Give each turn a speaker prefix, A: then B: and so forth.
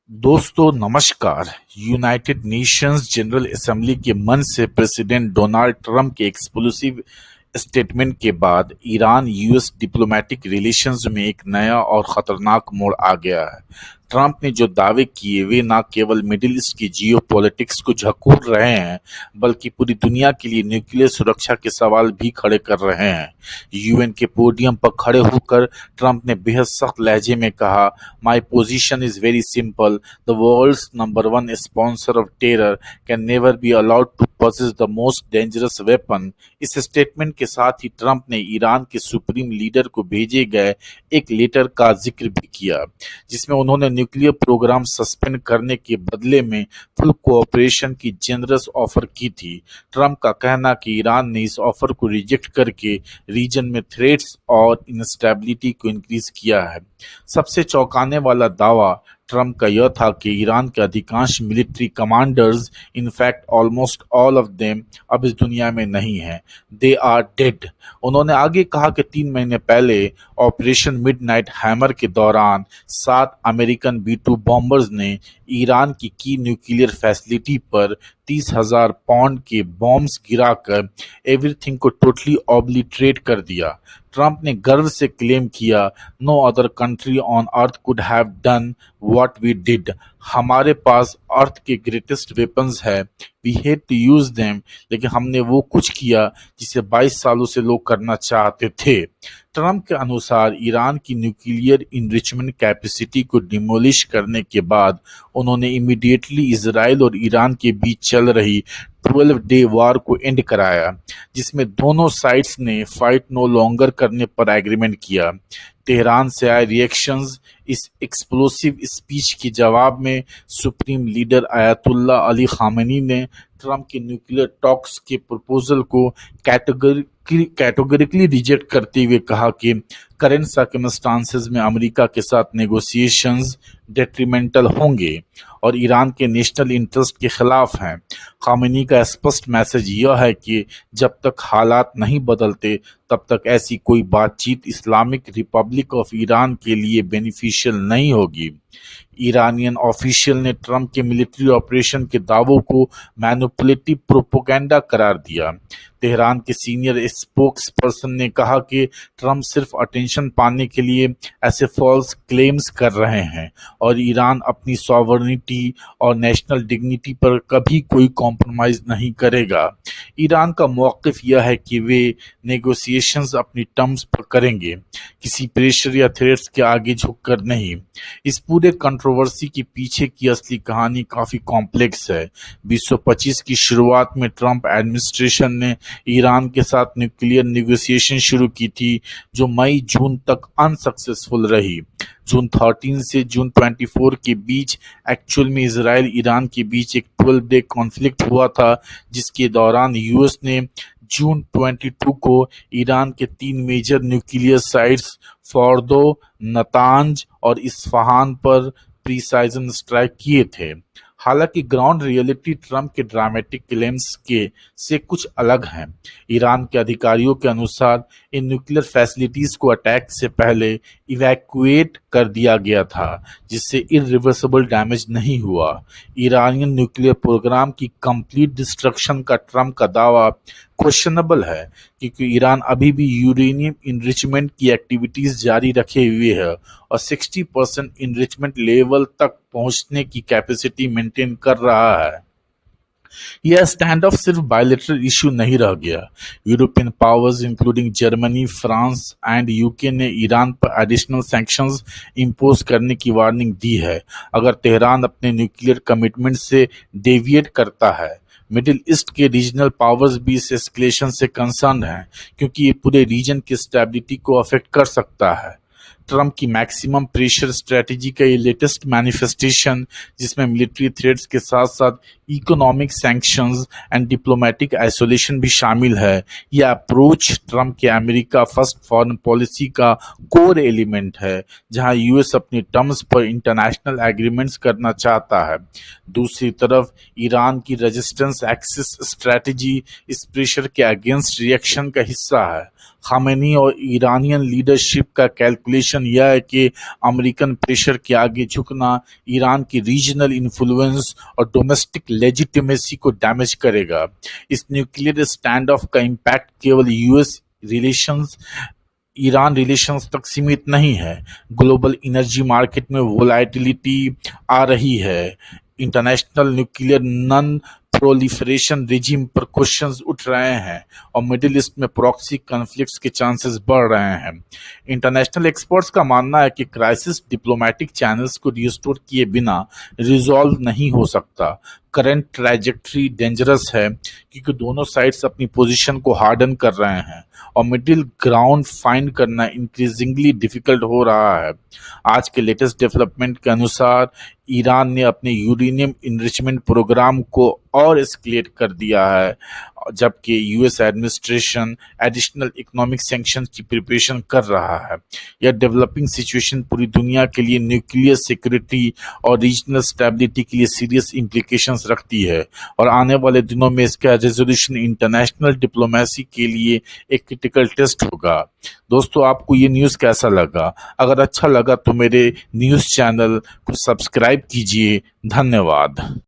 A: दोस्तों नमस्कार। United Nations general assembly के मंच से प्रेसिडेंट डोनाल्ड ट्रंप के एक्सप्लोसिव स्टेटमेंट के बाद ईरान यूएस डिप्लोमेटिक रिलेशंस में एक नया और खतरनाक मोड़ आ गया है। ट्रंप ने जो दावे किए वे न केवल मिडिल ईस्ट की जियोपॉलिटिक्स को झकोर रहे हैं बल्कि पूरी दुनिया के लिए न्यूक्लियर सुरक्षा के सवाल भी खड़े कर रहे हैं। यूएन के पोडियम पर खड़े होकर ट्रंप ने बेहद सख्त लहजे में कहा, my position is very simple, the world's number one sponsor of terror can never be allowed to possess the most dangerous weapon. इस स्टेटमेंट के साथ ही ट्रंप ने ईरान के सुप्रीम लीडर को भेजे गए एक लेटर का जिक्र भी किया, जिसमें उन्होंने न्यूक्लियर प्रोग्राम सस्पेंड करने के बदले में फुल कोऑपरेशन की जेनरस ऑफर की थी। ट्रंप का कहना कि ईरान ने इस ऑफर को रिजेक्ट करके रीजन में थ्रेट्स और इंस्टेबिलिटी को इंक्रीज किया है। सबसे चौंकाने वाला दावा ट्रंप का यह था कि ईरान के अधिकांश military commanders, in fact almost all of them, अब इस दुनिया में नहीं हैं। They are dead. उन्होंने आगे कहा कि 3 महीने पहले ऑपरेशन मिडनाइट हैमर के दौरान 7 अमेरिकन B-2 बॉम्बर्स ने ईरान की न्यूक्लियर फैसिलिटी पर 30,000 पाउंड के बॉम्ब्स गिराकर एवरीथिंग को टोटली ऑब्लिटरेट कर दिया। ट्रंप ने गर्व से क्लेम किया, no other country on earth could have done what we did. हमारे पास अर्थ के ग्रेटेस्ट वेपन्स है, we hate to use them, लेकिन हमने वो कुछ किया जिसे 22 सालों से लोग करना चाहते थे। ट्रंप के अनुसार ईरान की न्यूक्लियर इनरिचमेंट कैपेसिटी को डिमोलिश करने के बाद उन्होंने इमीडिएटली इजराइल और ईरान के बीच चल रही 12 डे वार को एंड कराया, जिसमें दोनों साइड्स ने फाइट नो लॉन्गर करने पर एग्रीमेंट किया। तेहरान से आए रिएक्शंस इस एक्सप्लोसिव स्पीच के जवाब में supreme leader ayatollah Ali Khamenei ने ट्रंप के न्यूक्लियर टॉक्स के प्रपोजल को कैटेगोरिकली रिजेक्ट करते हुए कहा कि करेंट सर्कमस्टांसेस में अमेरिका के साथ नेगोशिएशंस डेट्रीमेंटल होंगे और ईरान के नेशनल इंटरेस्ट के खिलाफ हैं। खामेनी का स्पष्ट मैसेज यह है कि जब तक हालात नहीं बदलते तब तक ऐसी कोई बातचीत इस्लामिक रिपब्लिक ऑफ ईरान के लिए बेनिफिशियल नहीं होगी। ईरानियन ऑफिशियल ने ट्रंप के मिलिट्री ऑपरेशन के दावों को मैनिपुलेटिव प्रोपेगेंडा करार दिया। तेहरान के सीनियर स्पोक्स पर्सन ने कहा कि ट्रंप सिर्फ अटेंशन पाने के लिए ऐसे फॉल्स क्लेम्स कर रहे हैं और ईरान अपनी सॉवरेनिटी और नेशनल डिग्निटी पर कभी कोई कॉम्प्रोमाइज नहीं करेगा। ईरान का मौक़िफ़ यह है कि वे नेगोशिएशंस अपनी टर्म्स पर करेंगे, किसी प्रेशर या थ्रेट्स के आगे झुककर नहीं। इस पूरे कंट्रोवर्सी के पीछे की असली कहानी काफ़ी कॉम्प्लेक्स है। 2025 की शुरुआत में ट्रंप एडमिनिस्ट्रेशन ने ईरान के साथ न्यूक्लियर नेगोशिएशन शुरू की थी, जो मई जून तक अनसक्सेसफुल रही। जून 13 से जून 24 के बीच एक्चुअल में इजराइल ईरान के बीच एक 12 डे कॉन्फ्लिक्ट हुआ था, जिसके दौरान यूएस ने जून 22 को ईरान के 3 major nuclear sites Fordow, Natanz और इस्फहान पर प्रिसाइजन स्ट्राइक किए थे। हालांकि ग्राउंड रियलिटी ट्रंप के ड्रामेटिक क्लेम्स के से कुछ अलग हैं। ईरान के अधिकारियों के अनुसार इन न्यूक्लियर फैसिलिटीज को अटैक से पहले इवैक्यूएट कर दिया गया था, जिससे इरिवर्सिबल डैमेज नहीं हुआ। ईरानियन न्यूक्लियर प्रोग्राम की कंप्लीट डिस्ट्रक्शन का ट्रंप का दावा क्वेश्चनेबल है, क्योंकि ईरान अभी भी यूरेनियम इनरिचमेंट की एक्टिविटीज जारी रखे हुए है और 60% इनरिचमेंट लेवल तक पहुंचने की कैपेसिटी मेंटेन कर रहा है। यह स्टैंड ऑफ सिर्फ बायलैटरल इशू नहीं रह गया। European powers including Germany, France and UK ने ईरान पर एडिशनल सैंक्शंस इंपोज करने की वार्निंग दी है अगर तेहरान अपने न्यूक्लियर कमिटमेंट से डेविएट करता है। मिडिल ईस्ट के रीजनल पावर्स भी इस एस्केलेशन से कंसर्न हैं, क्योंकि ये पूरे रीजन की स्टेबिलिटी को अफेक्ट कर सकता है। ट्रंप की मैक्सिमम प्रेशर स्ट्रेटेजी का ये लेटेस्ट मैनिफेस्टेशन, जिसमें मिलिट्री थ्रेट्स के साथ साथ economic sanctions and diplomatic isolation भी शामिल है, यह अप्रोच ट्रंप के अमेरिका फर्स्ट फॉरेन पॉलिसी का कोर एलिमेंट है, जहां यूएस अपनी टर्म्स पर इंटरनेशनल एग्रीमेंट्स करना चाहता है। दूसरी तरफ ईरान की रेजिस्टेंस एक्सिस स्ट्रेटेजी इस प्रेशर के अगेंस्ट रिएक्शन का हिस्सा है। खामेनी और ईरानियन लीडरशिप का कैलकुलेशन यह है कि अमेरिकन प्रेशर के आगे झुकना ईरान की रीजनल इन्फ्लुएंस और डोमेस्टिक लेजिटिमेसी को डैमेज करेगा। इस न्यूक्लियर स्टैंड ऑफ का इम्पैक्ट केवल यूएस रिलेशंस ईरान रिलेशंस तक सीमित नहीं है। ग्लोबल एनर्जी मार्केट में वोलेटिलिटी आ रही है। International nuclear non proliferation regime पर क्वेश्चंस उठ रहे हैं और मिडिल ईस्ट में प्रॉक्सी कॉन्फ्लिक्ट्स के चांसेस बढ़ रहे हैं। इंटरनेशनल एक्सपर्ट्स का मानना है कि क्राइसिस डिप्लोमेटिक चैनल्स को रिस्टोर किए बिना रिजॉल्व नहीं हो सकता। करंट ट्रैजेक्टरी डेंजरस है क्योंकि दोनों साइड्स अपनी पोजीशन को हार्डन कर रहे हैं और मिडिल ग्राउंड फाइंड करना इंक्रीजिंगली डिफिकल्ट हो रहा है। आज के लेटेस्ट डेवलपमेंट के अनुसार ईरान ने अपने यूरेनियम इनरिचमेंट प्रोग्राम को और एस्केलेट कर दिया है, जबकि US administration additional economic sanctions की प्रिपरेशन कर रहा है। यह डेवलपिंग सिचुएशन पूरी दुनिया के लिए न्यूक्लियर सिक्योरिटी और रीजनल स्टेबिलिटी के लिए सीरियस इम्प्लीकेशंस रखती है और आने वाले दिनों में इसका रेजोल्यूशन इंटरनेशनल डिप्लोमेसी के लिए एक क्रिटिकल टेस्ट होगा। दोस्तों, आपको ये न्यूज़ कैसा लगा? अगर अच्छा लगा तो मेरे न्यूज़ चैनल को सब्सक्राइब कीजिए। धन्यवाद।